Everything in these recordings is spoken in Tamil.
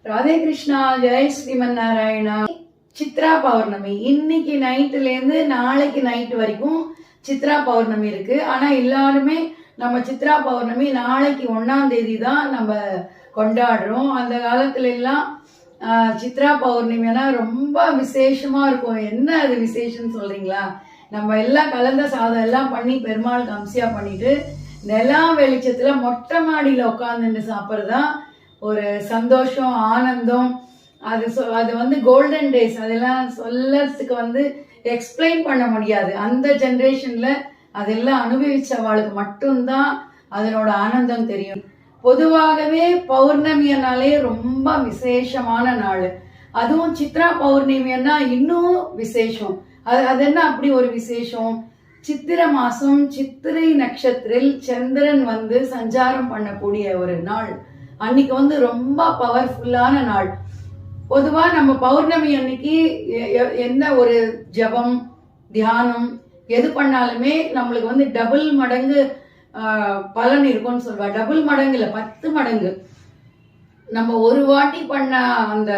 ராதே கிருஷ்ணா, ஜெய் ஸ்ரீமன் நாராயணா. சித்ரா பௌர்ணமி இன்னைக்கு நைட்டுல இருந்து நாளைக்கு நைட்டு வரைக்கும் சித்ரா பௌர்ணமி இருக்கு. ஆனா எல்லாருமே நம்ம சித்ரா பௌர்ணமி நாளைக்கு 1ஆம் தேதி தான் நம்ம கொண்டாடுறோம். அந்த காலத்துல எல்லாம் சித்ரா பௌர்ணமினா ரொம்ப விசேஷமா இருக்கும். என்ன அது விசேஷம் சொல்றீங்களா? நம்ம எல்லாம் கலந்த சாதம் எல்லாம் பண்ணி பெருமாளுக்கு அம்சியா பண்ணிட்டு நிலா வெளிச்சத்துல மொட்டை மாடியில உட்காந்துட்டு சாப்பிட்றதுதான் ஒரு சந்தோஷம், ஆனந்தம். அது வந்து கோல்டன் டேஸ். அதெல்லாம் சொல்லறதுக்கு எக்ஸ்பிளைன் பண்ண முடியாது. அந்த ஜென்ரேஷன்ல அதெல்லாம் அனுபவிச்சவாளுக்கு மட்டும்தான் அதனோட ஆனந்தம் தெரியும். பொதுவாகவே பௌர்ணமியனாலே ரொம்ப விசேஷமான நாள். அதுவும் சித்ரா பௌர்ணமியன்னா இன்னும் விசேஷம். அது என்ன அப்படி ஒரு விசேஷம்? சித்திர மாசம் சித்திரை நட்சத்திரில் சந்திரன் சஞ்சாரம் பண்ணக்கூடிய ஒரு நாள். அன்னைக்கு ரொம்ப பவர்ஃபுல்லான நாள். பொதுவா நம்ம பௌர்ணமி அன்னைக்கு என்ன ஒரு ஜபம், தியானம் எது பண்ணாலுமே நம்மளுக்கு டபுள் மடங்கு பலன் இருக்கும்னு சொல்லுவா. டபுள் மடங்கு இல்ல, 10 மடங்கு. நம்ம ஒரு வாட்டி பண்ண அந்த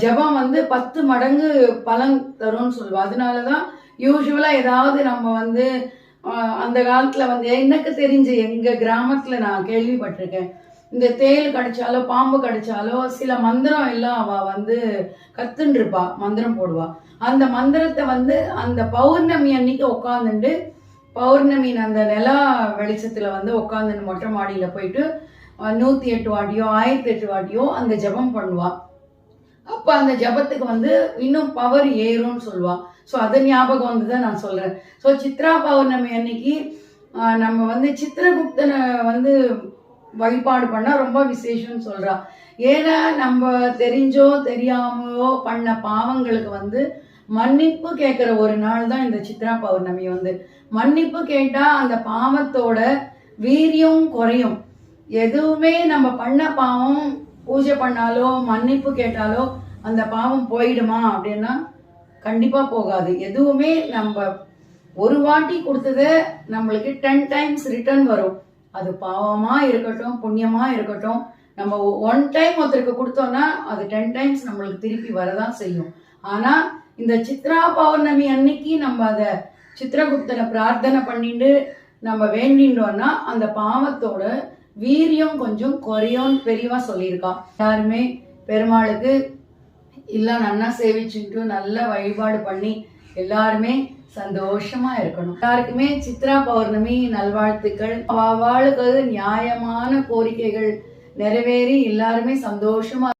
ஜபம் 10 மடங்கு பலன் தரும்னு சொல்லுவா. அதனாலதான் யூஸ்வலா ஏதாவது நம்ம அந்த காலத்துல எனக்கு தெரிஞ்சு எங்க கிராமத்துல நான் கேள்விப்பட்டிருக்கேன். இந்த தேள் கடிச்சாலோ பாம்பு கடிச்சாலோ சில மந்திரம் எல்லாம் அவ கத்துன்னு இருப்பா, மந்திரம் போடுவா. அந்த மந்திரத்தை அந்த பௌர்ணமி அன்னைக்கு உட்காந்துட்டு பௌர்ணமின் அந்த நிலா வெளிச்சத்துல உட்காந்துட்டு மொட்டை மாடியில போயிட்டு 108 வாட்டியோ 1008 வாட்டியோ அந்த ஜபம் பண்ணுவா. அப்ப அந்த ஜபத்துக்கு இன்னும் பவர் ஏறும்னு சொல்லுவா. ஸோ அது ஞாபகம் வந்துதான் நான் சொல்றேன். ஸோ சித்ரா பௌர்ணமி அன்னைக்கு நம்ம சித்திரகுப்தனை வழிபாடு பண்ணா ரொம்ப விசேஷம்னு சொல்றா. ஏன்னா நம்ம தெரிஞ்சோ தெரியாமலோ பண்ண பாவங்களுக்கு மன்னிப்பு கேட்கிற ஒரு நாள் தான் இந்த சித்ரா பௌர்ணமி. மன்னிப்பு கேட்டா அந்த பாவத்தோட வீரியம் குறையும். எதுவுமே நம்ம பண்ண பாவம் பூஜை பண்ணாலோ மன்னிப்பு கேட்டாலோ அந்த பாவம் போயிடுமா அப்படின்னா கண்டிப்பா போகாது. எதுவுமே நம்ம ஒரு வாட்டி கொடுத்தத நம்மளுக்கு 10 டைம்ஸ் ரிட்டர்ன் வரும். அது பாவமா இருக்கட்டும், புண்ணியமா இருக்கட்டும். நம்ம 1 டைம் ஒருத்தருக்கு கொடுத்தோம்னா அது 10 டைம்ஸ் நம்மளுக்கு திருப்பி வரதான் செய்யும். ஆனா இந்த சித்ரா பௌர்ணமி அன்னைக்கு நம்ம அத சித்திரகுப்தனை பிரார்த்தனை பண்ணிட்டு நம்ம வேண்டிட்டோம்னா அந்த பாவத்தோட வீரியம் கொஞ்சம் குறையும் பெரியவா சொல்லியிருக்கா. எல்லாருமே பெருமாளுக்கு எல்லாம் நல்லா சேவிச்சுட்டு நல்ல வழிபாடு பண்ணி எல்லாருமே சந்தோஷமா இருக்கணும். எல்லாருக்குமே சித்ரா பௌர்ணமி நல்வாழ்த்துக்கள். அவளுக்கு நியாயமான கோரிக்கைகள் நிறைவேறி எல்லாருமே சந்தோஷமா